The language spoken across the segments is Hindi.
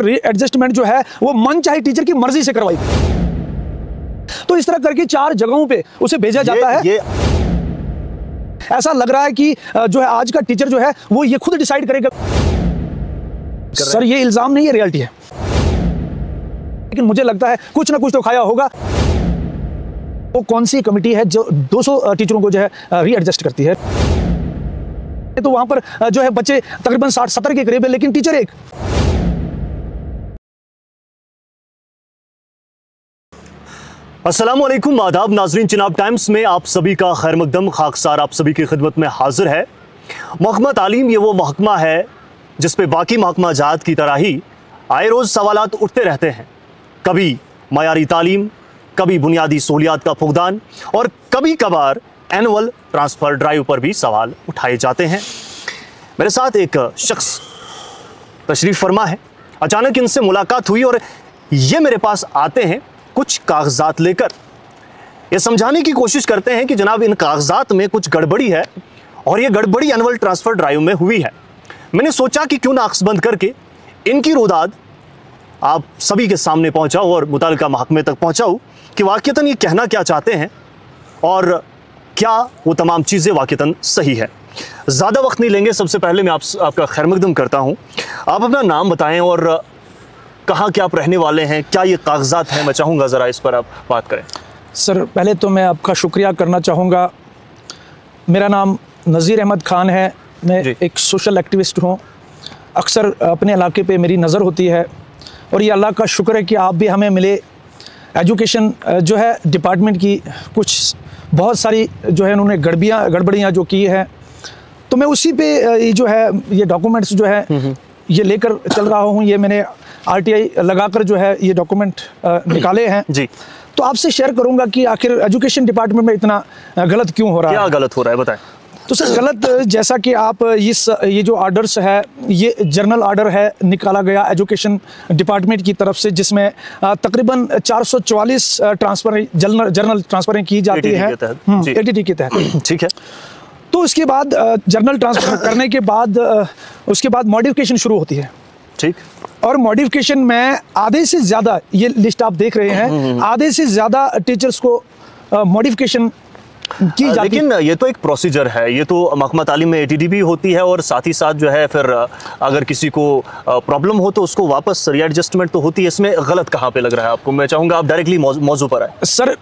और रीएडजस्टमेंट जो है वो मन चाहे टीचर की मर्जी से करवाई गई। तो इस तरह करके 4 जगहों पे उसे भेजा जाता है। ऐसा लग रहा है कि जो है आज का टीचर जो है वो ये खुद डिसाइड करेगा। सर ये इल्जाम नहीं है, रियलिटी है। लेकिन मुझे लगता है कुछ ना कुछ तो खाया होगा। वो कौन सी कमेटी है जो 200 टीचरों को जो है रीएडजस्ट करती है? तो वहां पर जो है बच्चे तकरीबन 60-70 के करीब है, लेकिन टीचर एक। अस्सलामुअलैकुम, आदाब नाजरीन। चिनाब टाइम्स में आप सभी का खैर मकदम। खाकसार आप सभी की खिदमत में हाजिर है। महकमा तालीम ये वो महकमा है जिस पे बाकी महकमा जात की तरह ही आए रोज़ सवालात उठते रहते हैं। कभी मयारी तालीम, कभी बुनियादी सहूलियात का फुकदान और कभी कभार एनुअल ट्रांसफ़र ड्राइव पर भी सवाल उठाए जाते हैं। मेरे साथ एक शख्स तशरीफ़ फरमा है। अचानक इनसे मुलाकात हुई और ये मेरे पास आते हैं कुछ कागजात लेकर। ये समझाने की कोशिश करते हैं कि जनाब इन कागजात में कुछ गड़बड़ी है और ये गड़बड़ी एनुअल ट्रांसफ़र ड्राइव में हुई है। मैंने सोचा कि क्यों ना अक्सबंद करके इनकी रुदाद आप सभी के सामने पहुंचाऊं और मुतालिका महकमे तक पहुंचाऊं कि वाक़तन ये कहना क्या चाहते हैं और क्या वो तमाम चीज़ें वाक़तन सही है। ज़्यादा वक्त नहीं लेंगे। सबसे पहले मैं आपका खैर मकदम करता हूँ। आप अपना नाम बताएं और कहाँ के आप रहने वाले हैं, क्या ये कागजात हैं? मैं चाहूँगा ज़रा इस पर आप बात करें। सर पहले तो मैं आपका शुक्रिया करना चाहूँगा। मेरा नाम नज़ीर अहमद ख़ान है। मैं एक सोशल एक्टिविस्ट हूँ। अक्सर अपने इलाके पे मेरी नज़र होती है और ये अल्लाह का शुक्र है कि आप भी हमें मिले। एजुकेशन जो है डिपार्टमेंट की कुछ बहुत सारी जो है उन्होंने गड़बड़ियाँ जो की हैं, तो मैं उसी पे ये जो है ये डॉक्यूमेंट्स जो है ये लेकर चल रहा हूँ। ये मैंने RTI लगाकर जो है ये डॉक्यूमेंट निकाले हैं जी। तो आपसे शेयर करूंगा कि आखिर एजुकेशन डिपार्टमेंट में इतना गलत क्यों हो रहा है। क्या गलत हो रहा है बताएं। तो सर गलत जैसा कि आप ये जो ऑर्डर्स है ये जर्नल ऑर्डर है निकाला गया एजुकेशन डिपार्टमेंट की तरफ से, जिसमें तकरीबन 444 ट्रांसफर जर्नल ट्रांसफरें की जाती हैं ATT के तहत। ठीक है। तो इसके बाद जर्नल ट्रांसफर करने के बाद उसके बाद मॉडिफिकेशन शुरू होती है। ठीक। और मॉडिफिकेशन में आधे से ज़्यादा, ये लिस्ट आप देख रहे हैं, आधे से ज़्यादा टीचर्स को मॉडिफिकेशन की जाती। लेकिन ये तो एक प्रोसीजर है, ये तो महकमा तालीम में ATT भी होती है और साथ ही साथ जो है फिर अगर किसी को प्रॉब्लम हो तो उसको वापस रीएडजस्टमेंट तो होती है। इसमें गलत कहाँ पे लग रहा है आपको? मैं चाहूँगा आप डायरेक्टली मौजू पर आए। सर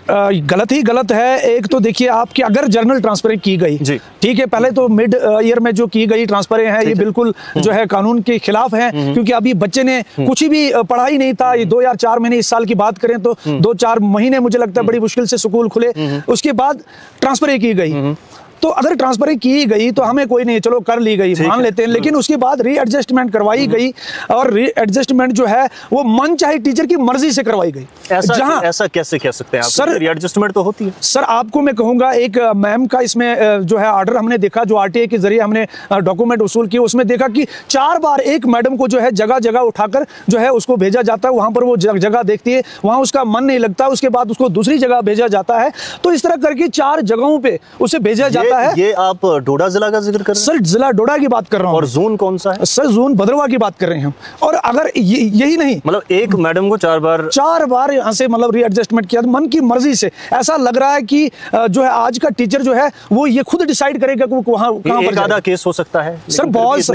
गलत ही गलत है। एक तो देखिए आपकी अगर जर्नल ट्रांसफर की गई, ठीक है, पहले तो मिड ईयर में जो की गई ट्रांसफर है ये बिल्कुल जो है कानून के खिलाफ है, क्योंकि अभी बच्चे ने कुछ भी पढ़ा ही नहीं था। ये 2 या 4 महीने, इस साल की बात करें तो 2-4 महीने मुझे लगता है बड़ी मुश्किल से स्कूल खुले। उसके बाद ट्रांसफर की गई, तो अगर ट्रांसफर की गई तो हमें कोई नहीं, चलो कर ली गई, मान लेते हैं। लेकिन उसके बाद रीएडजस्टमेंट करवाई गई और रीएडजस्टमेंट जो है वो मन चाहे टीचर की मर्जी से करवाई गई। ऐसा कैसे कह सकते हैं आप? सर रीएडजस्टमेंट तो होती है। सर आपको मैं कहूंगा, एक मैम का इसमें जो है ऑर्डर हमने देखा, जो RTI के जरिए हमने डॉक्यूमेंट वसूल किए, उसमें देखा कि 4 बार एक मैडम को जो है जगह जगह उठाकर जो है उसको भेजा जाता है। वहां पर वो जगह देखती है, वहां उसका मन नहीं लगता, उसके बाद उसको दूसरी जगह भेजा जाता है। तो इस तरह करके 4 जगहों पे उसे भेजा जाता है। ये आप डोडा जिला का जिक्र कर रहे हैं? सर जिला डोडा की बात कर रहा हूँ। और जोन कौन सा है? सर जोन भद्रवाह की बात कर रहे हैं हम। और अगर यही नहीं, मतलब एक मैडम को 4 बार यहाँ से मतलब रीएडजस्टमेंट किया मन की मर्जी से। ऐसा लग रहा है कि जो है आज का टीचर जो है वो ये खुद डिसाइड करेगा कि वो कहाँ पर आधा केस हो सकता है। सर बहुत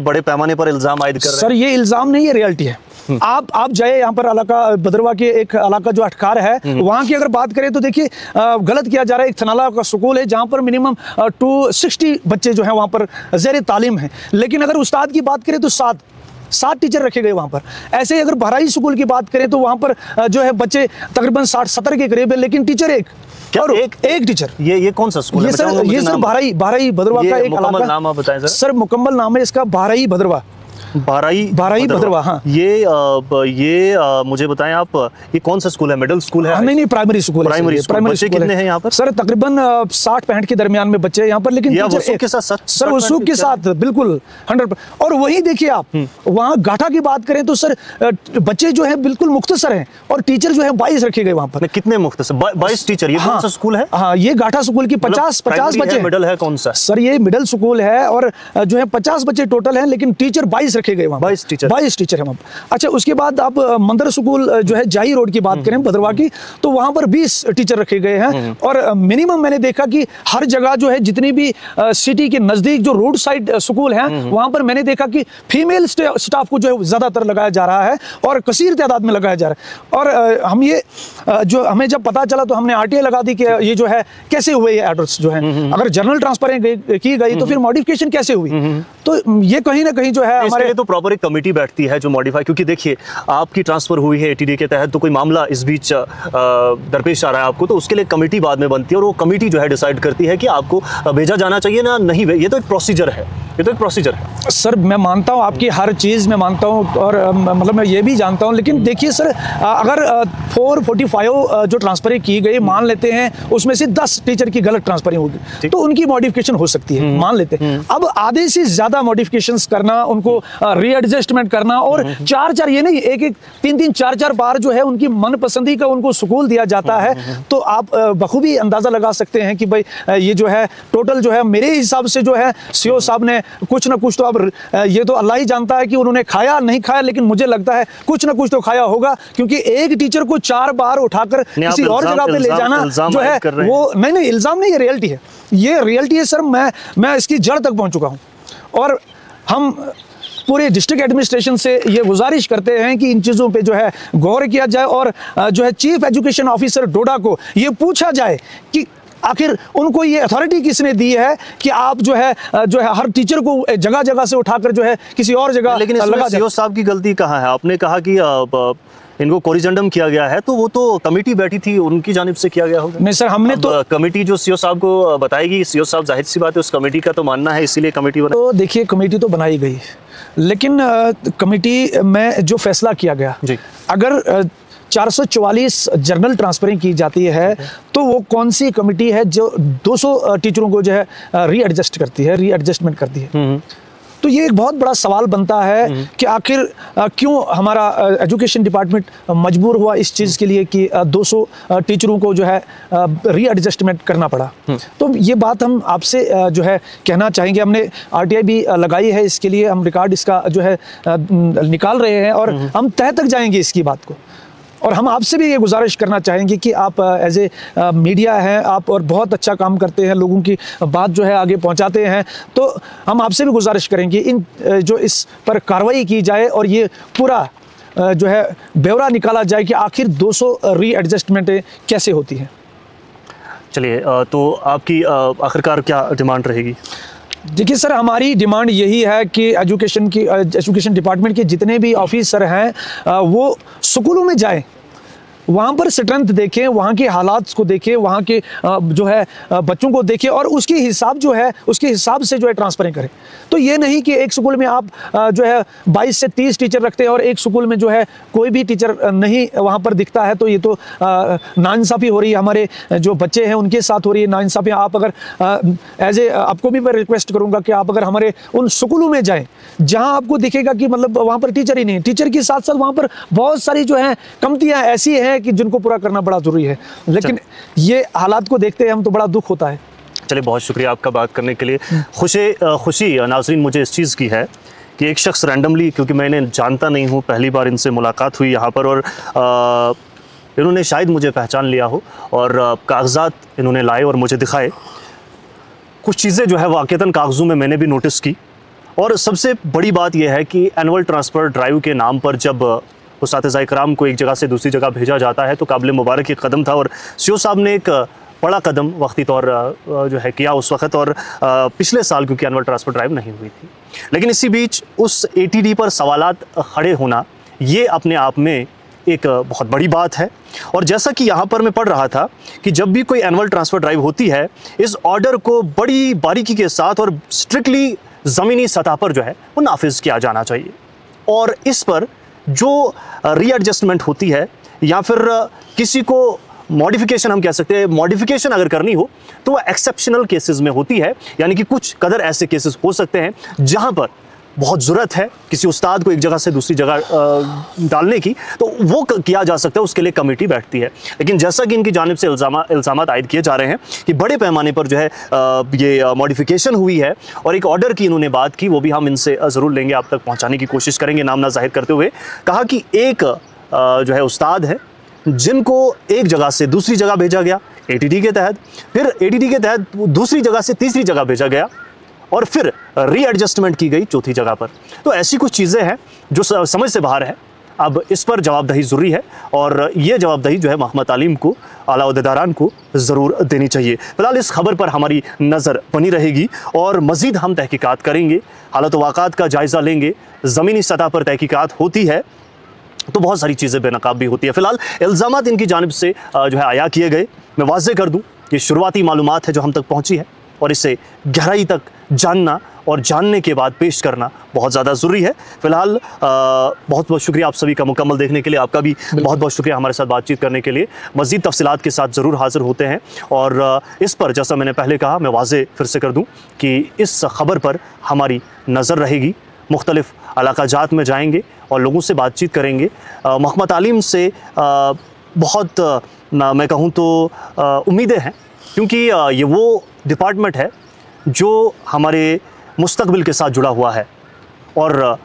बड़े पैमाने पर इल्जाम आयद कर रहे हैं। सर ये इल्जाम नहीं है, रियलिटी है। आप जाए यहाँ पर इलाका भद्रवाह के एक इलाका जो अटकार है, वहाँ की अगर बात करें तो देखिए गलत किया जा रहा है। एक थनाला का स्कूल है जहाँ पर मिनिमम 260 बच्चे जो हैं वहाँ पर ज़ेर तालीम हैं, लेकिन अगर उस्ताद की बात करें तो 7 टीचर रखे गए वहाँ पर। ऐसे ही अगर बहराई स्कूल की बात करें तो वहाँ पर जो है बच्चे तकरीबन 60-70 के करीब है, लेकिन टीचर एक टीचर। ये कौन सा स्कूल है? ये सर बहराई भद्रवाह का एक इलाका। नाम आप बताएं सर मुकम्मल नाम है इसका बहराई भद्रवाह। बाराई भद्रवाह। हाँ। ये मुझे बताएं आप, ये कौन सा स्कूल है? मिडिल स्कूल है? नहीं, प्राइमरी स्कूल है। बच्चे कितने हैं यहाँ पर? सर तकरीबन 60-65 के दरमियान में बच्चे यहाँ पर, लेकिन वसूख के साथ सर वसूख के साथ बिल्कुल 100%। और वही देखिए आप वहाँ गाठा की बात करें तो सर बच्चे जो है बिल्कुल मुख्तसर हैं और टीचर जो है 22 रखे गए वहाँ पर। कितने मुख्तसर? 22 टीचर। ये कौन सा स्कूल है? हाँ, ये गाठा स्कूल की 50 बच्चे। मिडिल है कौन सा? सर ये मिडिल स्कूल है और जो है 50 बच्चे टोटल हैं, लेकिन टीचर 22 रखे गए वहाँ, 22 टीचर, 22 टीचर है वहाँ। अच्छा, उसके बाद आप मंदिर स्कूल जो है जाई रोड की बात करें भद्रवा की, तो वहाँ पर 20 टीचर रखे गए हैं। और मिनिमम मैंने देखा कि हर जगह जो है जितनी भी सिटी के नज़दीक जो रोड साइड स्कूल हैं वहाँ पर मैंने देखा कि फीमेल स्टाफ को जो है ज़्यादातर लगाया जा रहा है और कसीर तादाद में लगाया जा रहा है। और हम ये जो हमें जब पता चला तो हमने RTI लगा दी कि ये जो है कैसे हुए ये एड्रेस जो है, अगर जनरल ट्रांसफर की गई तो फिर मॉडिफिकेशन कैसे हुई। तो ये कहीं ना कहीं जो है हमारे तो प्रॉपर एक कमेटी बैठती है जो मॉडिफाई, क्योंकि देखिए आपकी ट्रांसफर हुई है ATD के तहत, तो कोई मामला इस बीच दरपेश आ रहा है आपको, तो उसके लिए कमेटी बाद में बनती है और वो कमेटी जो है डिसाइड करती है कि आपको भेजा जाना चाहिए ना नहीं। ये तो एक प्रोसीजर है, ये तो एक प्रोसीजर है। सर मैं मानता हूँ आपकी हर चीज़ में मानता हूँ और मतलब मैं ये भी जानता हूँ, लेकिन देखिए सर अगर 445 जो ट्रांसफर की गई मान लेते हैं उसमें से 10 टीचर की गलत ट्रांसफर होगी तो उनकी मॉडिफिकेशन हो सकती है, मान लेते हैं। अब आधे से ज़्यादा मॉडिफिकेशंस करना, उनको रीएडजस्टमेंट करना और 4-4 ये नहीं, एक 3-3 4-4 बार जो है उनकी मनपसंदी का उनको स्कूल दिया जाता है, तो आप बखूबी अंदाज़ा लगा सकते हैं कि भाई ये जो है टोटल जो है मेरे हिसाब से जो है CO साहब ने कुछ ना कुछ तो, अब ये तो अल्लाह ही जानता है कि उन्होंने खाया नहीं खाया, लेकिन मुझे लगता है कुछ ना कुछ तो खाया होगा, क्योंकि एक टीचर को 4 बार उठाकर किसी और जगह पे ले जाना जो है वो नहीं इल्जाम नहीं, ये रियलिटी है, ये रियलिटी है सर। मैं इसकी जड़ तक पहुंच चुका हूं और हम पूरे डिस्ट्रिक्ट एडमिनिस्ट्रेशन से ये गुजारिश करते हैं कि इन चीज़ों पे जो है गौर किया जाए और जो है चीफ एजुकेशन ऑफिसर डोडा को ये पूछा जाए कि आखिर उनको ये अथॉरिटी किसने दी है कि आप जो है हर टीचर को जगह जगह से उठाकर जो है किसी और जगह। लेकिन इसमें CO साहब की गलती कहाँ है? आपने कहा कि इनको कोरिजेंडम किया गया है, तो वो तो कमेटी बैठी थी उनकी जानिब से किया गया होगा। नहीं सर, हमने तो कमेटी जो CO साहब को बताएगी, CO साहब जाहिर सी बात है उस कमेटी का तो मानना है, इसीलिए कमेटी बना। तो देखिए कमेटी तो बनाई गई, लेकिन कमेटी में जो फैसला किया गया जी, अगर 444 जर्नल ट्रांसफरिंग की जाती है तो वो कौन सी कमेटी है जो 200 टीचरों को जो है रीएडजस्ट करती है, रीएडजस्टमेंट करती है। तो ये एक बहुत बड़ा सवाल बनता है कि आखिर क्यों हमारा एजुकेशन डिपार्टमेंट मजबूर हुआ इस चीज़ के लिए कि 200 टीचरों को जो है रीएडजस्टमेंट करना पड़ा। तो ये बात हम आपसे जो है कहना चाहेंगे, हमने RTI भी लगाई है इसके लिए, हम रिकॉर्ड इसका जो है निकाल रहे हैं और हम तह तक जाएंगे इसकी बात को। और हम आपसे भी ये गुजारिश करना चाहेंगे कि आप एज ए मीडिया हैं आप और बहुत अच्छा काम करते हैं, लोगों की बात जो है आगे पहुंचाते हैं, तो हम आपसे भी गुजारिश करेंगे इन जो इस पर कार्रवाई की जाए और ये पूरा जो है ब्यौरा निकाला जाए कि आखिर 200 रीएडजस्टमेंटें कैसे होती हैं। चलिए, तो आपकी आखिरकार क्या डिमांड रहेगी? देखिए सर, हमारी डिमांड यही है कि एजुकेशन डिपार्टमेंट के जितने भी ऑफिसर हैं वो स्कूलों में जाएं, वहाँ पर स्ट्रेंथ देखें, वहाँ के हालात को देखें, वहाँ के जो है बच्चों को देखें और उसके हिसाब जो है उसके हिसाब से जो है ट्रांसफरिंग करें। तो ये नहीं कि एक स्कूल में आप जो है 22 से 30 टीचर रखते हैं और एक स्कूल में जो है कोई भी टीचर नहीं वहाँ पर दिखता है, तो ये तो नाइंसाफ़ी हो रही है, हमारे जो बच्चे हैं उनके साथ हो रही है नाइंसाफ़ी। आप अगर एज ए आपको भी मैं रिक्वेस्ट करूँगा कि आप अगर हमारे उन स्कूलों में जाएँ जहाँ आपको दिखेगा कि मतलब वहाँ पर टीचर ही नहीं, टीचर के साथ साथ वहाँ पर बहुत सारी जो है कमतियाँ ऐसी हैं कि जिनको पूरा करना बड़ा जरूरी है, लेकिन ये हालात को देखते हैं हम तो बड़ा दुख होता है। चलिए, बहुत शुक्रिया आपका बात करने के लिए। खुशी नाज़रीन मुझे इस चीज़ की है कि एक शख्स रैंडमली, क्योंकि मैं इन्हें जानता नहीं हूँ, पहली बार इनसे मुलाकात हुई यहाँ पर और इन्होंने शायद मुझे पहचान लिया हो और कागजात इन्होंने लाए और मुझे दिखाए। कुछ चीज़ें जो है वाक़तन कागज़ों में मैंने भी नोटिस की और सबसे बड़ी बात यह है कि एनुअल ट्रांसफ़र ड्राइव के नाम पर जब उस्ताद-ए कराम को एक जगह से दूसरी जगह भेजा जाता है तो काबिल मुबारक एक कदम था और CO साहब ने एक बड़ा कदम वक्ती तौर जो है किया उस वक़्त और पिछले साल क्योंकि एनुअल ट्रांसफ़र ड्राइव नहीं हुई थी, लेकिन इसी बीच उस ATD पर सवालात खड़े होना ये अपने आप में एक बहुत बड़ी बात है। और जैसा कि यहाँ पर मैं पढ़ रहा था कि जब भी कोई एनुअल ट्रांसफ़र ड्राइव होती है इस ऑर्डर को बड़ी बारीकी के साथ और स्ट्रिक्टली ज़मीनी सतह पर जो है वो नाफिज किया जाना चाहिए और इस पर जो रीएडजस्टमेंट होती है या फिर किसी को मॉडिफिकेशन, हम कह सकते हैं मॉडिफिकेशन अगर करनी हो तो वह एक्सेप्शनल केसेस में होती है, यानी कि कुछ कदर ऐसे केसेस हो सकते हैं जहां पर बहुत ज़रूरत है किसी उस्ताद को एक जगह से दूसरी जगह डालने की, तो वो किया जा सकता है, उसके लिए कमेटी बैठती है। लेकिन जैसा कि इनकी जानिब से इल्ज़ामात आयद किए जा रहे हैं कि बड़े पैमाने पर जो है ये मॉडिफिकेशन हुई है और एक ऑर्डर की इन्होंने बात की, वो भी हम इनसे ज़रूर लेंगे, आप तक पहुँचाने की कोशिश करेंगे, नाम ना जाहिर करते हुए। कहा कि एक जो है उस्ताद है जिनको एक जगह से दूसरी जगह भेजा गया ATT के तहत, फिर ATT के तहत दूसरी जगह से तीसरी जगह भेजा गया और फिर रीएडजस्टमेंट की गई चौथी जगह पर। तो ऐसी कुछ चीज़ें हैं जो समझ से बाहर है। अब इस पर जवाबदेही ज़रूरी है और ये जवाबदेही जो है महकमा तालीम को, आला ओहदेदारान को ज़रूर देनी चाहिए। फ़िलहाल इस खबर पर हमारी नज़र बनी रहेगी और मज़ीद हम तहकीकात करेंगे, हालत वाक़ात का जायज़ा लेंगे। ज़मीनी सतह पर तहकीकात होती है तो बहुत सारी चीज़ें बेनकाब भी होती है। फ़िलहाल इल्ज़ामात इनकी जानिब से जो है आया किए गए। मैं वाज़ेह कर दूँ कि शुरुआती मालूमात है जो हम तक पहुँची है और इसे गहराई तक जानना और जानने के बाद पेश करना बहुत ज़्यादा ज़रूरी है। फ़िलहाल बहुत बहुत शुक्रिया आप सभी का मुकम्मल देखने के लिए, आपका भी बहुत बहुत शुक्रिया हमारे साथ बातचीत करने के लिए। मज़ीद तफसीलात के साथ ज़रूर हाज़िर होते हैं और इस पर जैसा मैंने पहले कहा, मैं वाज़ेह फिर से कर दूँ कि इस ख़बर पर हमारी नज़र रहेगी। मुख्तलिफ़ इलाक़ा जात में जाएंगे और लोगों से बातचीत करेंगे। महकमा तालीम से बहुत मैं कहूँ तो उम्मीदें हैं, क्योंकि ये वो डिपार्टमेंट है जो हमारे मुस्तक़बिल के साथ जुड़ा हुआ है। और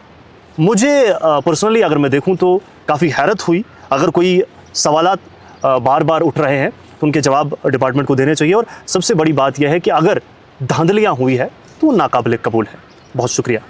मुझे पर्सनली अगर मैं देखूँ तो काफ़ी हैरत हुई। अगर कोई सवालात बार बार उठ रहे हैं तो उनके जवाब डिपार्टमेंट को देने चाहिए। और सबसे बड़ी बात यह है कि अगर धांधलियाँ हुई है तो नाकाबिल कबूल है। बहुत शुक्रिया।